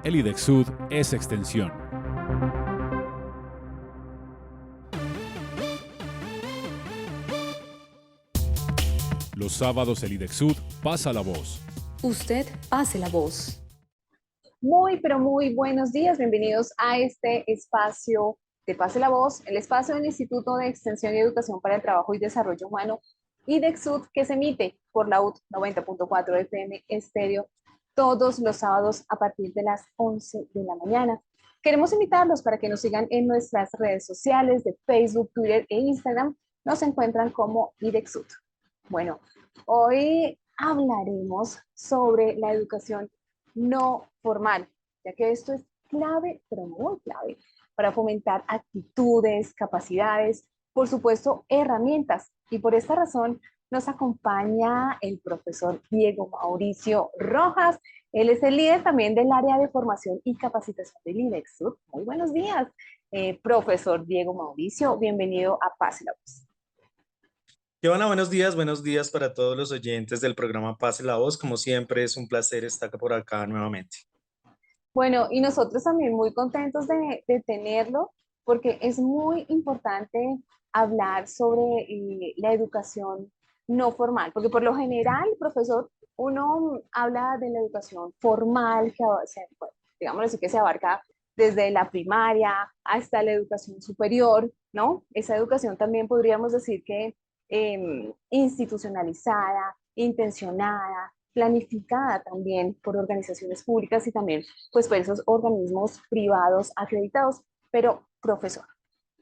El IDEXUD es extensión. Los sábados el IDEXUD pasa la voz. Usted pase la voz. Muy, pero muy buenos días. Bienvenidos a este espacio de Pase la Voz, el espacio del Instituto de Extensión y Educación para el Trabajo y Desarrollo Humano, IDEXUD, que se emite por la UT 90.4 FM Estéreo todos los sábados a partir de las 11 de la mañana. Queremos invitarlos para que nos sigan en nuestras redes sociales de Facebook, Twitter e Instagram. Nos encuentran como IDEXUD. Bueno, hoy hablaremos sobre la educación no formal, ya que esto es clave, pero muy clave, para fomentar actitudes, capacidades, por supuesto, herramientas. Y por esta razón nos acompaña el profesor Diego Mauricio Rojas. Él es el líder también del área de formación y capacitación del IDEXUD. Muy buenos días, profesor Diego Mauricio. Bienvenido a Pase la Voz. Giovanna, buenos días para todos los oyentes del programa Pase la Voz. Como siempre, es un placer estar por acá nuevamente. Bueno, y nosotros también muy contentos de tenerlo, porque es muy importante hablar sobre la educación no formal, porque por lo general, profesor, uno habla de la educación formal, que digamos así, que se abarca desde la primaria hasta la educación superior, ¿no? Esa educación también podríamos decir que institucionalizada, intencionada, planificada también por organizaciones públicas y también pues por esos organismos privados acreditados. Pero, profesor,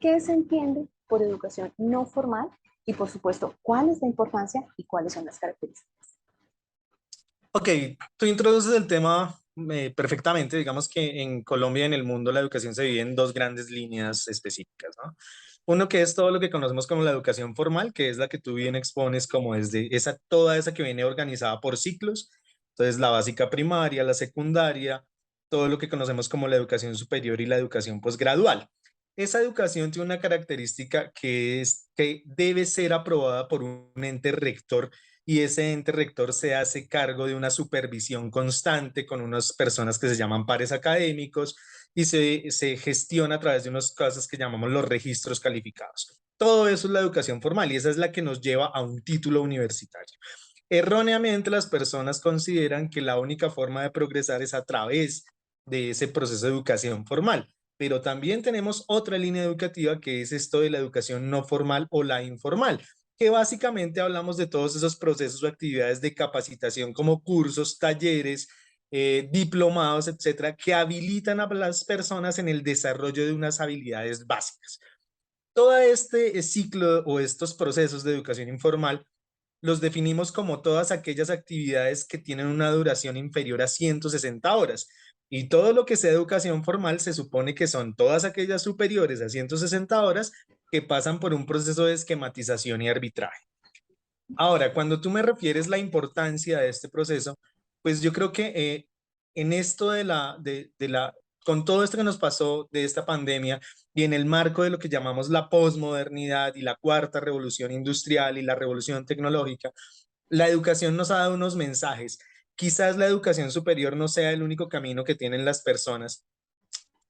¿qué se entiende por educación no formal? Y por supuesto, ¿cuál es la importancia y cuáles son las características? Ok, tú introduces el tema perfectamente. Digamos que en Colombia y en el mundo la educación se divide en dos grandes líneas específicas, ¿no? Uno que es todo lo que conocemos como la educación formal, que es la que tú bien expones como desde toda esa que viene organizada por ciclos. Entonces, la básica primaria, la secundaria, todo lo que conocemos como la educación superior y la educación posgradual. Esa educación tiene una característica que es que debe ser aprobada por un ente rector, y ese ente rector se hace cargo de una supervisión constante con unas personas que se llaman pares académicos y se gestiona a través de unas cosas que llamamos los registros calificados. Todo eso es la educación formal y esa es la que nos lleva a un título universitario. Erróneamente, las personas consideran que la única forma de progresar es a través de ese proceso de educación formal, pero también tenemos otra línea educativa que es esto de la educación no formal o la informal, que básicamente hablamos de todos esos procesos o actividades de capacitación como cursos, talleres, diplomados, etcétera, que habilitan a las personas en el desarrollo de unas habilidades básicas. Todo este ciclo o estos procesos de educación informal los definimos como todas aquellas actividades que tienen una duración inferior a 160 horas. Y todo lo que sea educación formal se supone que son todas aquellas superiores a 160 horas que pasan por un proceso de esquematización y arbitraje. Ahora, cuando tú me refieres la importancia de este proceso, pues yo creo que en esto con todo esto que nos pasó de esta pandemia y en el marco de lo que llamamos la posmodernidad y la cuarta revolución industrial y la revolución tecnológica, la educación nos ha dado unos mensajes. Quizás la educación superior no sea el único camino que tienen las personas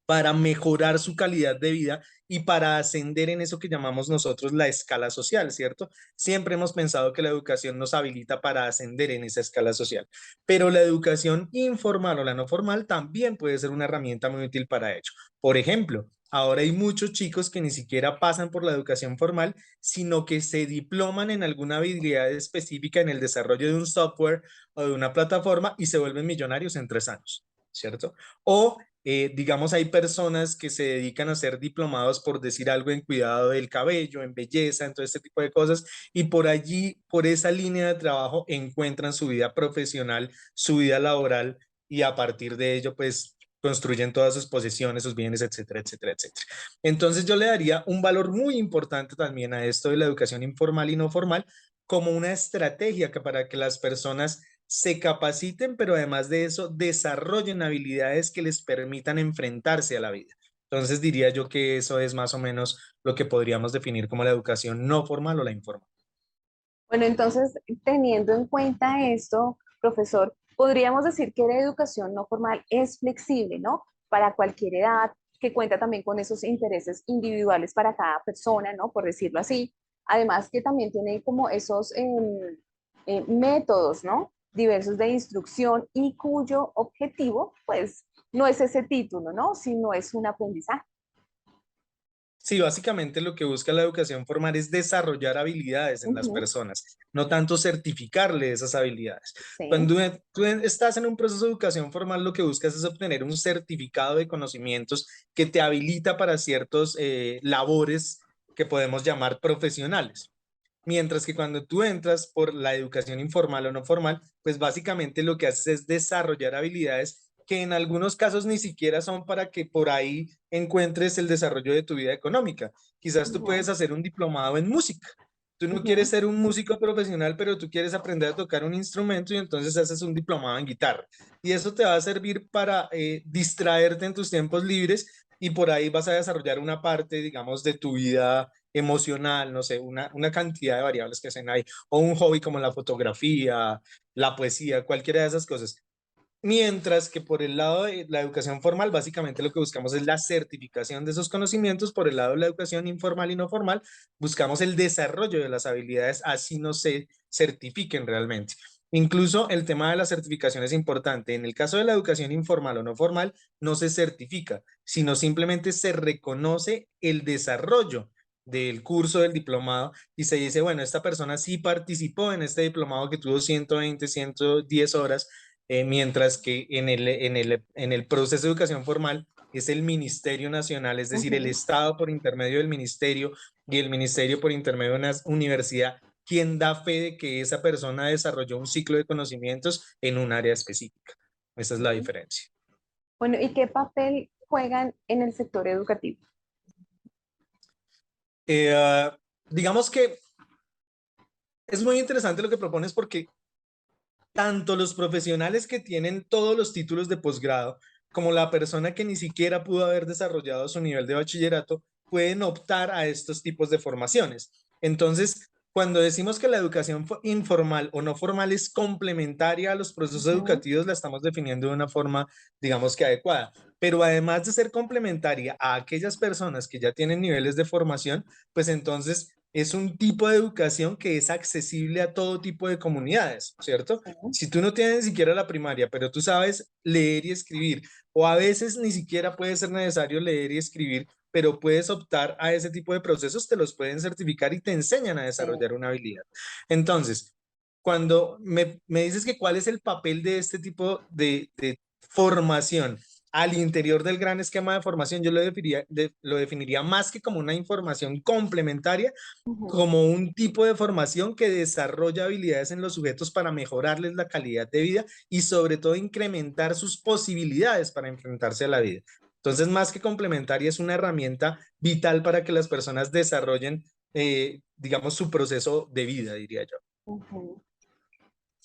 para mejorar su calidad de vida y para ascender en eso que llamamos nosotros la escala social, ¿cierto? Siempre hemos pensado que la educación nos habilita para ascender en esa escala social, pero la educación informal o la no formal también puede ser una herramienta muy útil para ello. Por ejemplo, ahora hay muchos chicos que ni siquiera pasan por la educación formal, sino que se diploman en alguna habilidad específica en el desarrollo de un software o de una plataforma y se vuelven millonarios en 3 años, ¿cierto? O digamos, hay personas que se dedican a ser diplomados, por decir algo, en cuidado del cabello, en belleza, en todo este tipo de cosas, y por allí, por esa línea de trabajo, encuentran su vida profesional, su vida laboral, y a partir de ello, pues, construyen todas sus posesiones, sus bienes, etcétera, etcétera, etcétera. Entonces, yo le daría un valor muy importante también a esto de la educación informal y no formal, como una estrategia que para que las personas se capaciten, pero además de eso, desarrollen habilidades que les permitan enfrentarse a la vida. Entonces diría yo que eso es más o menos lo que podríamos definir como la educación no formal o la informal. Bueno, entonces, teniendo en cuenta esto, profesor, Podríamos decir que la educación no formal es flexible, ¿no? Para cualquier edad, que cuenta también con esos intereses individuales para cada persona, ¿no? Por decirlo así. Además que también tiene como esos métodos, ¿no? Diversos de instrucción y cuyo objetivo, pues, no es ese título, ¿no? Sino es un aprendizaje. Sí, básicamente lo que busca la educación formal es desarrollar habilidades en las Ujú, personas, no tanto certificarle esas habilidades. sí, Cuando tú estás en un proceso de educación formal, lo que buscas es obtener un certificado de conocimientos que te habilita para ciertos labores que podemos llamar profesionales. Mientras que cuando tú entras por la educación informal o no formal, pues básicamente lo que haces es desarrollar habilidades que en algunos casos ni siquiera son para que por ahí encuentres el desarrollo de tu vida económica. Quizás tú ujú, puedes hacer un diplomado en música. Tú no quieres ujú, ser un músico profesional, pero tú quieres aprender a tocar un instrumento y entonces haces un diplomado en guitarra. Y eso te va a servir para distraerte en tus tiempos libres y por ahí vas a desarrollar una parte, digamos, de tu vida emocional, no sé, una cantidad de variables que hacen ahí, o un hobby como la fotografía, la poesía, cualquiera de esas cosas. Mientras que por el lado de la educación formal, básicamente lo que buscamos es la certificación de esos conocimientos. Por el lado de la educación informal y no formal, buscamos el desarrollo de las habilidades, así no se certifiquen realmente. Incluso el tema de la certificación es importante. En el caso de la educación informal o no formal, no se certifica, sino simplemente se reconoce el desarrollo del curso del diplomado y se dice, bueno, esta persona sí participó en este diplomado que tuvo 120, 110 horas, mientras que en el proceso de educación formal es el Ministerio Nacional, es decir, el ujú. Estado por intermedio del ministerio y el ministerio por intermedio de una universidad, quien da fe de que esa persona desarrolló un ciclo de conocimientos en un área específica. Esa es la diferencia. Bueno, ¿y qué papel juegan en el sector educativo? Eh, digamos que es muy interesante lo que propones porque tanto los profesionales que tienen todos los títulos de posgrado como la persona que ni siquiera pudo haber desarrollado su nivel de bachillerato pueden optar a estos tipos de formaciones. Entonces, cuando decimos que la educación informal o no formal es complementaria a los procesos Ujú, educativos, la estamos definiendo de una forma, digamos que adecuada. Pero además de ser complementaria a aquellas personas que ya tienen niveles de formación, pues entonces es un tipo de educación que es accesible a todo tipo de comunidades, ¿cierto? sí. Si tú no tienes ni siquiera la primaria, pero tú sabes leer y escribir, o a veces ni siquiera puede ser necesario leer y escribir, pero puedes optar a ese tipo de procesos, te los pueden certificar y te enseñan a Sí. desarrollar una habilidad. Entonces, cuando me dices que cuál es el papel de este tipo de formación al interior del gran esquema de formación, yo lo definiría más que como una información complementaria, Ujú, como un tipo de formación que desarrolla habilidades en los sujetos para mejorarles la calidad de vida y sobre todo incrementar sus posibilidades para enfrentarse a la vida. Entonces, más que complementaria, es una herramienta vital para que las personas desarrollen, digamos, su proceso de vida, diría yo. ujú.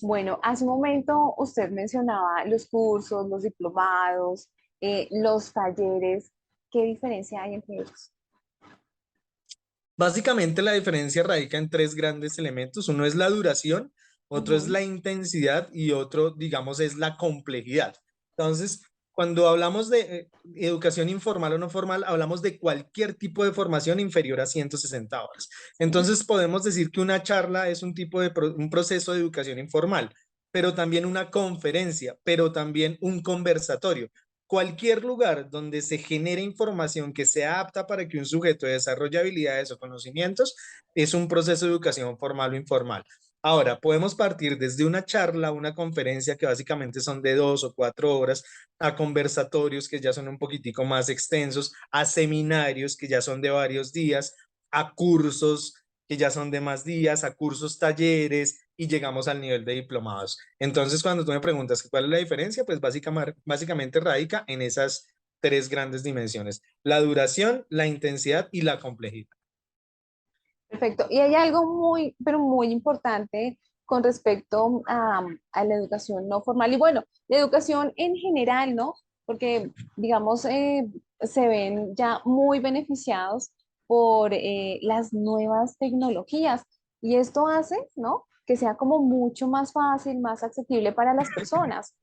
Bueno, hace un momento usted mencionaba los cursos, los diplomados, los talleres. ¿Qué diferencia hay entre ellos? Básicamente la diferencia radica en tres grandes elementos. Uno es la duración, otro es Ujú, la intensidad y otro, digamos, es la complejidad. Entonces, cuando hablamos de educación informal o no formal, hablamos de cualquier tipo de formación inferior a 160 horas. sí. Entonces, podemos decir que una charla es un tipo de un proceso de educación informal, pero también una conferencia, pero también un conversatorio. Cualquier lugar donde se genere información que sea apta para que un sujeto desarrolle habilidades o conocimientos es un proceso de educación formal o informal. Ahora, podemos partir desde una charla, una conferencia que básicamente son de 2 o 4 horas, a conversatorios que ya son un poquitico más extensos, a seminarios que ya son de varios días, a cursos que ya son de más días, a cursos, talleres y llegamos al nivel de diplomados. Entonces, cuando tú me preguntas cuál es la diferencia, pues básicamente radica en esas tres grandes dimensiones: la duración, la intensidad y la complejidad. Perfecto. Y hay algo muy, pero muy importante con respecto a la educación no formal. Y bueno, la educación en general, ¿no? Porque, digamos, se ven ya muy beneficiados por las nuevas tecnologías. Y esto hace, ¿no? que sea como mucho más fácil, más accesible para las personas.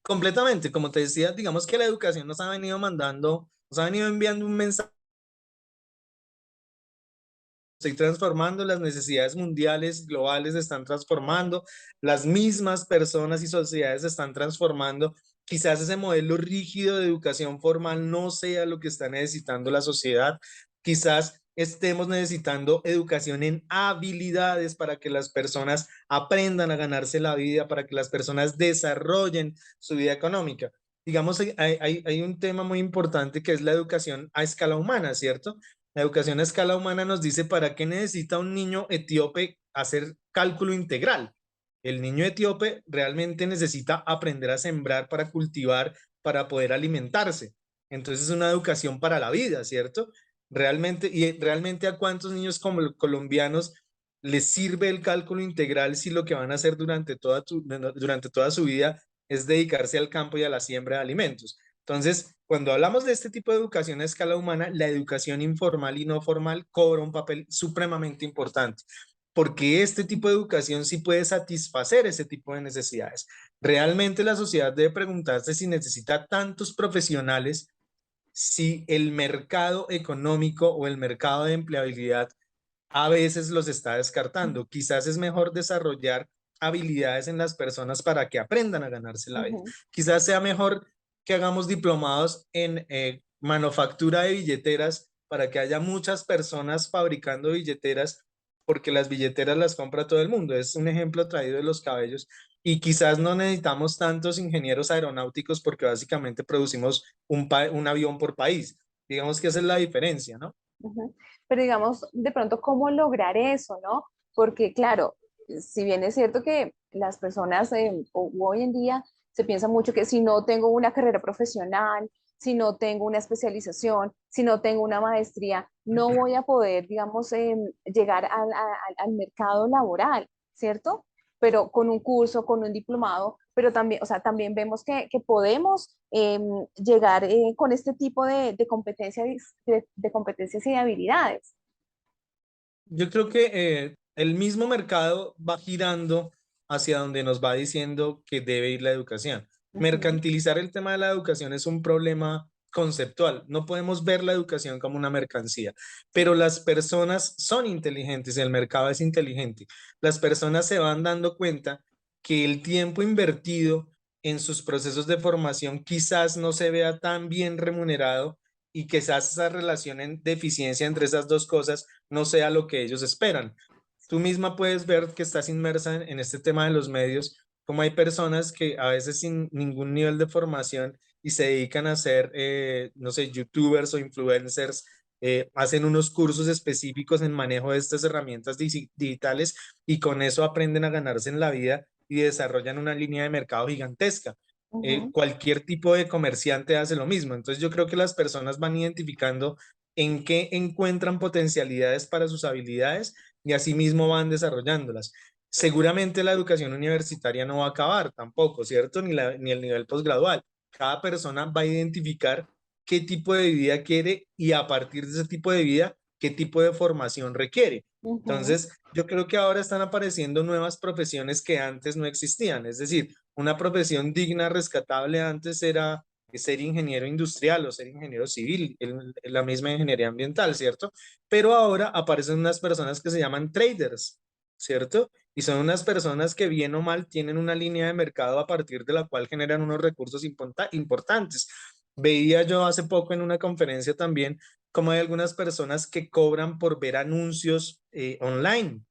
Completamente, como te decía, digamos que la educación nos ha venido mandando, nos ha venido enviando un mensaje. Estoy transformando, las necesidades mundiales, globales se están transformando, las mismas personas y sociedades se están transformando. Quizás ese modelo rígido de educación formal no sea lo que está necesitando la sociedad. Quizás estemos necesitando educación en habilidades para que las personas aprendan a ganarse la vida, para que las personas desarrollen su vida económica. Digamos, hay un tema muy importante que es la educación a escala humana, ¿cierto? La educación a escala humana nos dice para qué necesita un niño etíope hacer cálculo integral. El niño etíope realmente necesita aprender a sembrar para cultivar, para poder alimentarse. Entonces es una educación para la vida, ¿cierto? Realmente, y realmente a cuántos niños como colombianos les sirve el cálculo integral si lo que van a hacer durante toda su vida es dedicarse al campo y a la siembra de alimentos. Entonces, cuando hablamos de este tipo de educación a escala humana, la educación informal y no formal cobra un papel supremamente importante, porque este tipo de educación sí puede satisfacer ese tipo de necesidades. Realmente la sociedad debe preguntarse si necesita tantos profesionales, si el mercado económico o el mercado de empleabilidad a veces los está descartando. Quizás es mejor desarrollar habilidades en las personas para que aprendan a ganarse la vida. Ujú. Quizás sea mejor que hagamos diplomados en manufactura de billeteras para que haya muchas personas fabricando billeteras, porque las billeteras las compra todo el mundo. Es un ejemplo traído de los cabellos. Y quizás no necesitamos tantos ingenieros aeronáuticos porque básicamente producimos un avión por país. Digamos que esa es la diferencia, ¿no? Ujú. Pero digamos, de pronto, ¿cómo lograr eso, no? Porque claro, si bien es cierto que las personas hoy en día se piensa mucho que si no tengo una carrera profesional, si no tengo una especialización, si no tengo una maestría, no voy a poder, digamos, llegar al mercado laboral, ¿cierto? Pero con un curso, con un diplomado, pero también, o sea, también vemos que podemos llegar con este tipo de competencias, de competencias y de habilidades. Yo creo que el mismo mercado va girando hacia donde nos va diciendo que debe ir la educación. Ujú, Mercantilizar el tema de la educación es un problema conceptual. No podemos ver la educación como una mercancía, pero las personas son inteligentes, el mercado es inteligente. Las personas se van dando cuenta que el tiempo invertido en sus procesos de formación quizás no se vea tan bien remunerado y quizás esa relación de eficiencia entre esas dos cosas no sea lo que ellos esperan. Tú misma puedes ver que estás inmersa en este tema de los medios, como hay personas que a veces sin ningún nivel de formación y se dedican a ser, no sé, youtubers o influencers, hacen unos cursos específicos en manejo de estas herramientas digitales y con eso aprenden a ganarse en la vida y desarrollan una línea de mercado gigantesca. ujú. Cualquier tipo de comerciante hace lo mismo. Entonces yo creo que las personas van identificando en qué encuentran potencialidades para sus habilidades y asimismo van desarrollándolas. Seguramente la educación universitaria no va a acabar tampoco, ¿cierto? Ni el nivel posgradual. Cada persona va a identificar qué tipo de vida quiere y a partir de ese tipo de vida, qué tipo de formación requiere. Ujú. Entonces, yo creo que ahora están apareciendo nuevas profesiones que antes no existían. Es decir, una profesión digna, rescatable antes era ser ingeniero industrial o ser ingeniero civil, la misma ingeniería ambiental, ¿cierto? Pero ahora aparecen unas personas que se llaman traders, ¿cierto? Y son unas personas que bien o mal tienen una línea de mercado a partir de la cual generan unos recursos importantes. Veía yo hace poco en una conferencia también como hay algunas personas que cobran por ver anuncios online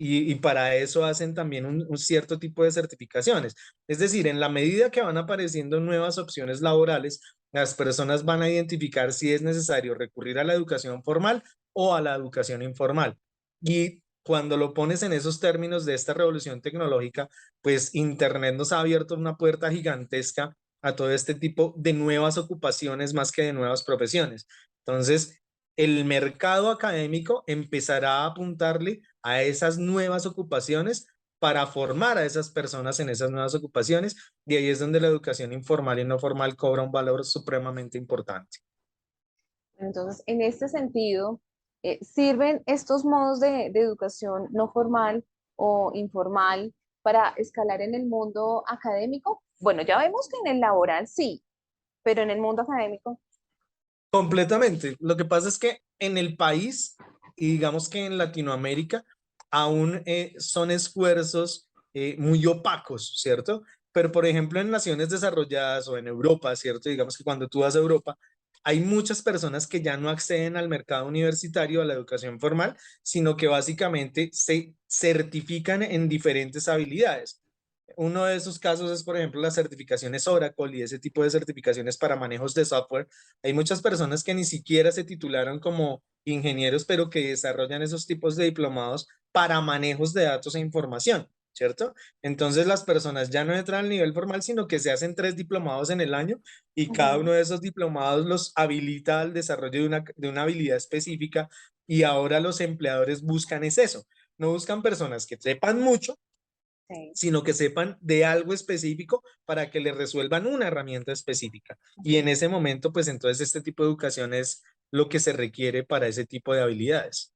y para eso hacen también un cierto tipo de certificaciones. Es decir, en la medida que van apareciendo nuevas opciones laborales, las personas van a identificar si es necesario recurrir a la educación formal o a la educación informal. Y cuando lo pones en esos términos de esta revolución tecnológica, pues Internet nos ha abierto una puerta gigantesca a todo este tipo de nuevas ocupaciones más que de nuevas profesiones. Entonces, el mercado académico empezará a apuntarle a esas nuevas ocupaciones para formar a esas personas en esas nuevas ocupaciones y ahí es donde la educación informal y no formal cobra un valor supremamente importante. Entonces, en este sentido, ¿Sirven estos modos de educación no formal o informal para escalar en el mundo académico? Bueno, ya vemos que en el laboral sí, pero en el mundo académico. Completamente. Lo que pasa es que en el país y digamos que en Latinoamérica aún son esfuerzos muy opacos, ¿cierto? Pero por ejemplo en naciones desarrolladas o en Europa, ¿cierto? Digamos que cuando tú vas a Europa, hay muchas personas que ya no acceden al mercado universitario, a la educación formal, sino que básicamente se certifican en diferentes habilidades. Uno de esos casos es, por ejemplo, las certificaciones Oracle y ese tipo de certificaciones para manejos de software. Hay muchas personas que ni siquiera se titularon como ingenieros, pero que desarrollan esos tipos de diplomados para manejos de datos e información, ¿cierto? Entonces las personas ya no entran al nivel formal, sino que se hacen 3 diplomados en el año y cada uno Ujú. de esos diplomados los habilita al desarrollo de una habilidad específica y ahora los empleadores buscan es eso. No buscan personas que sepan mucho, Sí. sino que sepan de algo específico para que les resuelvan una herramienta específica. Y en ese momento, pues entonces este tipo de educación es lo que se requiere para ese tipo de habilidades.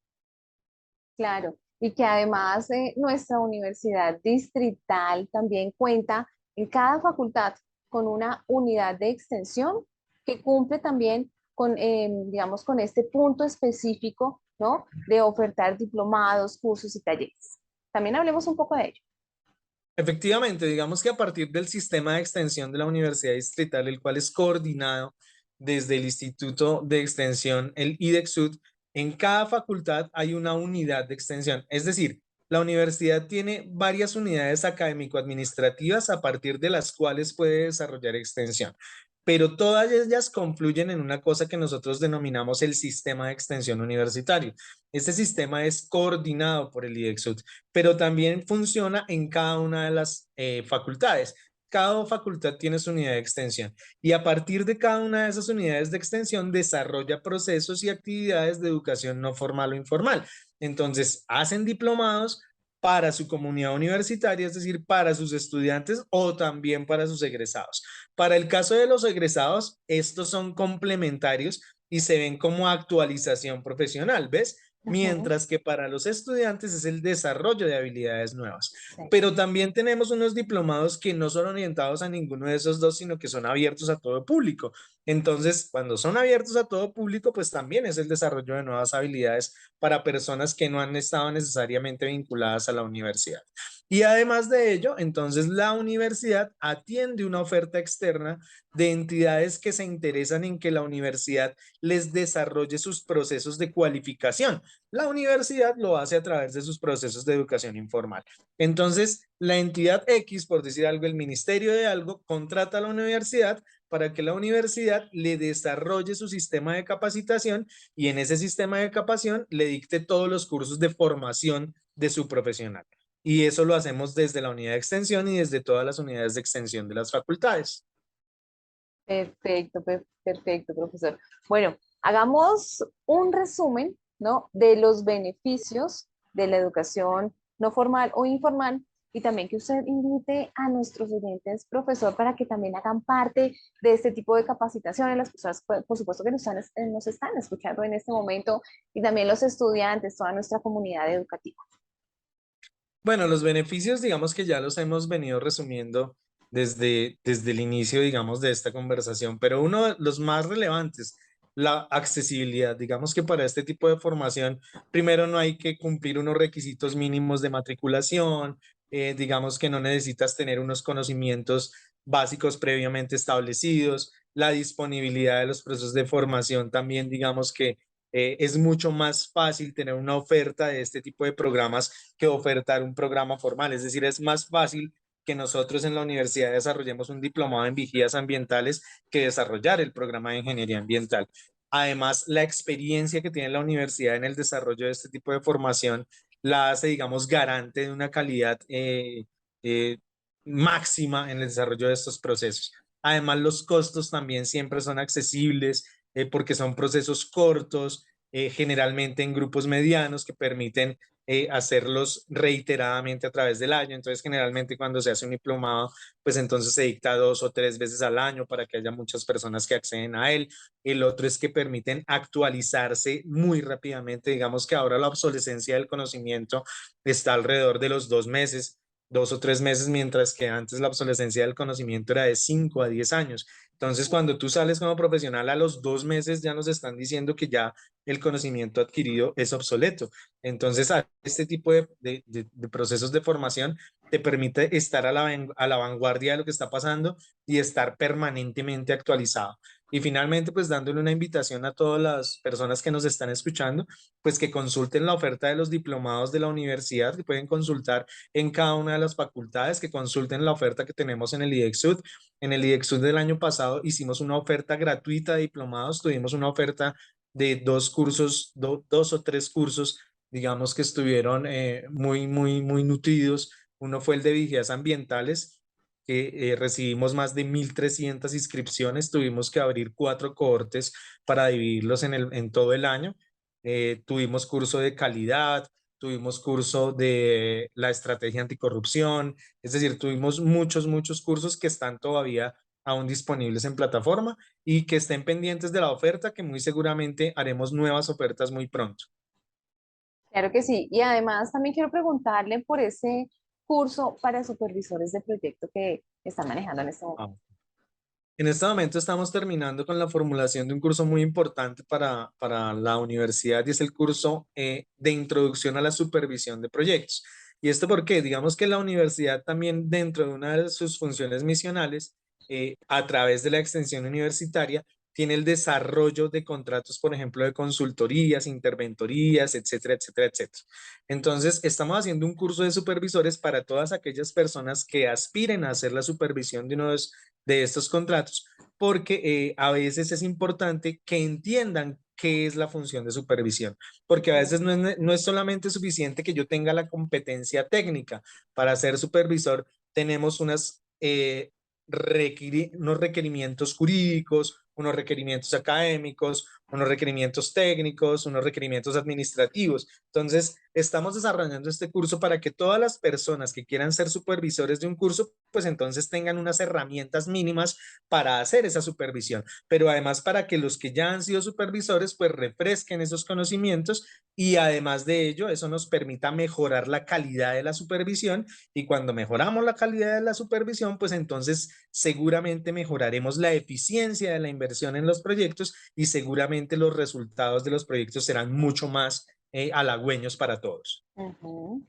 Claro, y que además nuestra universidad distrital también cuenta en cada facultad con una unidad de extensión que cumple también con, digamos, con este punto específico, ¿no? De ofertar diplomados, cursos y talleres. También hablemos un poco de ello. Efectivamente, digamos que a partir del sistema de extensión de la Universidad Distrital, el cual es coordinado desde el Instituto de Extensión, el IDEXUD, en cada facultad hay una unidad de extensión. Es decir, la universidad tiene varias unidades académico-administrativas a partir de las cuales puede desarrollar extensión, pero todas ellas confluyen en una cosa que nosotros denominamos el sistema de extensión universitario. Este sistema es coordinado por el IDEXUD, pero también funciona en cada una de las facultades. Cada facultad tiene su unidad de extensión y a partir de cada una de esas unidades de extensión desarrolla procesos y actividades de educación no formal o informal. Entonces, hacen diplomados para su comunidad universitaria, es decir, para sus estudiantes o también para sus egresados. Para el caso de los egresados, estos son complementarios y se ven como actualización profesional, ¿ves? Ujú. Mientras que para los estudiantes es el desarrollo de habilidades nuevas. Sí. Pero también tenemos unos diplomados que no son orientados a ninguno de esos dos, sino que son abiertos a todo público. Entonces, cuando son abiertos a todo público, pues también es el desarrollo de nuevas habilidades para personas que no han estado necesariamente vinculadas a la universidad. Y además de ello, entonces la universidad atiende una oferta externa de entidades que se interesan en que la universidad les desarrolle sus procesos de cualificación. La universidad lo hace a través de sus procesos de educación informal. Entonces, la entidad X, por decir algo, el ministerio de algo, contrata a la universidad para que la universidad le desarrolle su sistema de capacitación y en ese sistema de capacitación le dicte todos los cursos de formación de su profesional. Y eso lo hacemos desde la unidad de extensión y desde todas las unidades de extensión de las facultades. Perfecto, perfecto, profesor. Bueno, hagamos un resumen, ¿no? De los beneficios de la educación no formal o informal y también que usted invite a nuestros oyentes, profesor, para que también hagan parte de este tipo de capacitaciones, las personas, por supuesto, que nos están escuchando en este momento y también los estudiantes, toda nuestra comunidad educativa. Bueno, los beneficios, digamos que ya los hemos venido resumiendo desde el inicio, digamos, de esta conversación, pero uno de los más relevantes, la accesibilidad. Digamos que para este tipo de formación, primero no hay que cumplir unos requisitos mínimos de matriculación, digamos que no necesitas tener unos conocimientos básicos previamente establecidos, la disponibilidad de los procesos de formación también, digamos que es mucho más fácil tener una oferta de este tipo de programas que ofertar un programa formal. Es decir, es más fácil que nosotros en la universidad desarrollemos un diplomado en vigías ambientales que desarrollar el programa de ingeniería ambiental. Además, la experiencia que tiene la universidad en el desarrollo de este tipo de formación la hace, digamos, garante de una calidad eh, máxima en el desarrollo de estos procesos. Además, los costos también siempre son accesibles porque son procesos cortos, generalmente en grupos medianos que permiten hacerlos reiteradamente a través del año. Entonces, generalmente cuando se hace un diplomado, pues entonces se dicta 2 o 3 veces al año para que haya muchas personas que acceden a él. El otro es que permiten actualizarse muy rápidamente. Digamos que ahora la obsolescencia del conocimiento está alrededor de los 2 meses. 2 o 3 meses, mientras que antes la obsolescencia del conocimiento era de 5 a 10 años. Entonces, cuando tú sales como profesional a los 2 meses, ya nos están diciendo que ya el conocimiento adquirido es obsoleto. Entonces, este tipo de procesos de formación te permite estar a la vanguardia de lo que está pasando y estar permanentemente actualizado. Y finalmente, pues dándole una invitación a todas las personas que nos están escuchando, pues que consulten la oferta de los diplomados de la universidad, que pueden consultar en cada una de las facultades, que consulten la oferta que tenemos en el IDEXUD. En el IDEXUD del año pasado hicimos una oferta gratuita de diplomados, tuvimos una oferta de 2 cursos, 2 o 3 cursos, digamos que estuvieron muy nutridos. Uno fue el de vigías ambientales, que recibimos más de 1.300 inscripciones, tuvimos que abrir 4 cohortes para dividirlos en todo el año. Tuvimos curso de calidad, tuvimos curso de la estrategia anticorrupción, es decir, tuvimos muchos cursos que están todavía aún disponibles en plataforma y que estén pendientes de la oferta, que muy seguramente haremos nuevas ofertas muy pronto. Claro que sí. Y además también quiero preguntarle por ese curso para supervisores de proyecto que están manejando en este momento. En este momento estamos terminando con la formulación de un curso muy importante para la universidad y es el curso de introducción a la supervisión de proyectos. ¿Y esto por qué? Digamos que la universidad también dentro de una de sus funciones misionales, a través de la extensión universitaria, tiene el desarrollo de contratos, por ejemplo, de consultorías, interventorías, etcétera, etcétera, etcétera. Entonces, estamos haciendo un curso de supervisores para todas aquellas personas que aspiren a hacer la supervisión de estos contratos, porque a veces es importante que entiendan qué es la función de supervisión, porque a veces no es solamente suficiente que yo tenga la competencia técnica para ser supervisor, tenemos unos requerimientos jurídicos, unos requerimientos académicos, unos requerimientos técnicos, unos requerimientos administrativos. Entonces, estamos desarrollando este curso para que todas las personas que quieran ser supervisores de un curso, pues entonces tengan unas herramientas mínimas para hacer esa supervisión, pero además para que los que ya han sido supervisores, pues refresquen esos conocimientos y además de ello, eso nos permita mejorar la calidad de la supervisión y cuando mejoramos la calidad de la supervisión, pues entonces seguramente mejoraremos la eficiencia de la inversión en los proyectos y seguramente los resultados de los proyectos serán mucho más halagüeños para todos. Ujú.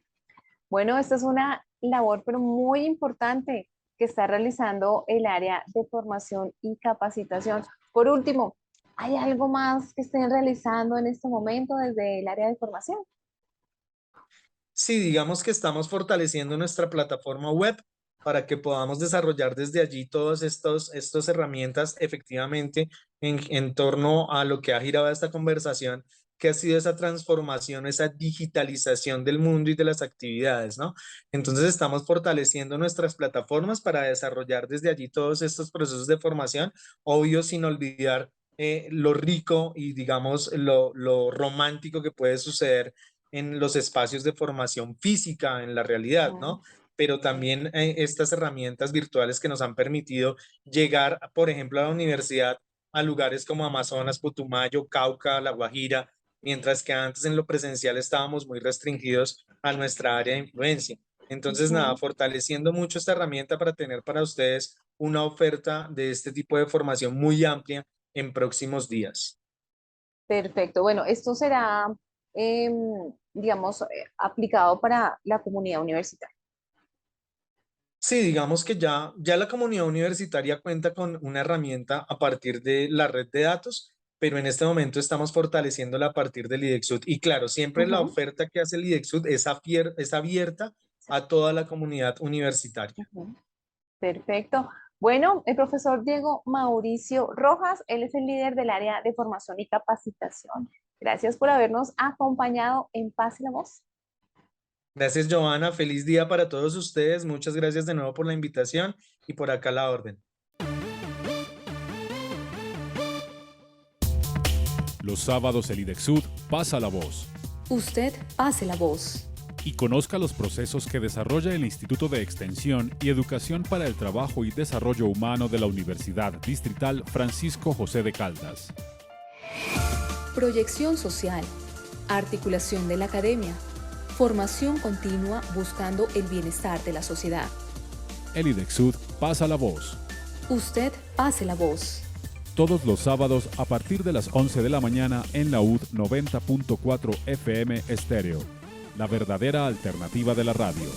Bueno, esta es una labor, pero muy importante que está realizando el área de formación y capacitación. Por último, ¿hay algo más que estén realizando en este momento desde el área de formación? Sí, digamos que estamos fortaleciendo nuestra plataforma web para que podamos desarrollar desde allí todas estas herramientas efectivamente en torno a lo que ha girado esta conversación, que ha sido esa transformación, esa digitalización del mundo y de las actividades, ¿no? Entonces estamos fortaleciendo nuestras plataformas para desarrollar desde allí todos estos procesos de formación, obvio sin olvidar lo rico y digamos lo romántico que puede suceder en los espacios de formación física, en la realidad, ¿no? Pero también estas herramientas virtuales que nos han permitido llegar, por ejemplo, a la universidad, a lugares como Amazonas, Putumayo, Cauca, La Guajira, mientras que antes en lo presencial estábamos muy restringidos a nuestra área de influencia. Entonces, nada, Ujú. fortaleciendo mucho esta herramienta para tener para ustedes una oferta de este tipo de formación muy amplia en próximos días. Perfecto. Bueno, esto será, digamos, aplicado para la comunidad universitaria. Sí, digamos que ya la comunidad universitaria cuenta con una herramienta a partir de la red de datos, pero en este momento estamos fortaleciéndola a partir del IDEXUD. Y claro, siempre la Ujú, oferta que hace el IDEXUD es abierta a toda la comunidad universitaria. ujú. Perfecto. Bueno, el profesor Diego Mauricio Rojas, él es el líder del área de formación y capacitación. Gracias por habernos acompañado en Paz y la Voz. Gracias, Joana. Feliz día para todos ustedes. Muchas gracias de nuevo por la invitación y por acá la orden. Los sábados el IDEXUD pasa la voz Usted pase la voz. y conozca los procesos que desarrolla el Instituto de Extensión y Educación para el Trabajo y Desarrollo Humano de la Universidad Distrital Francisco José de Caldas. Proyección social. Articulación de la academia. Formación continua buscando el bienestar de la sociedad. El IDEXUD pasa la voz. Usted pase la voz. Todos los sábados a partir de las 11 de la mañana en la UD 90.4 FM Estéreo, la verdadera alternativa de la radio.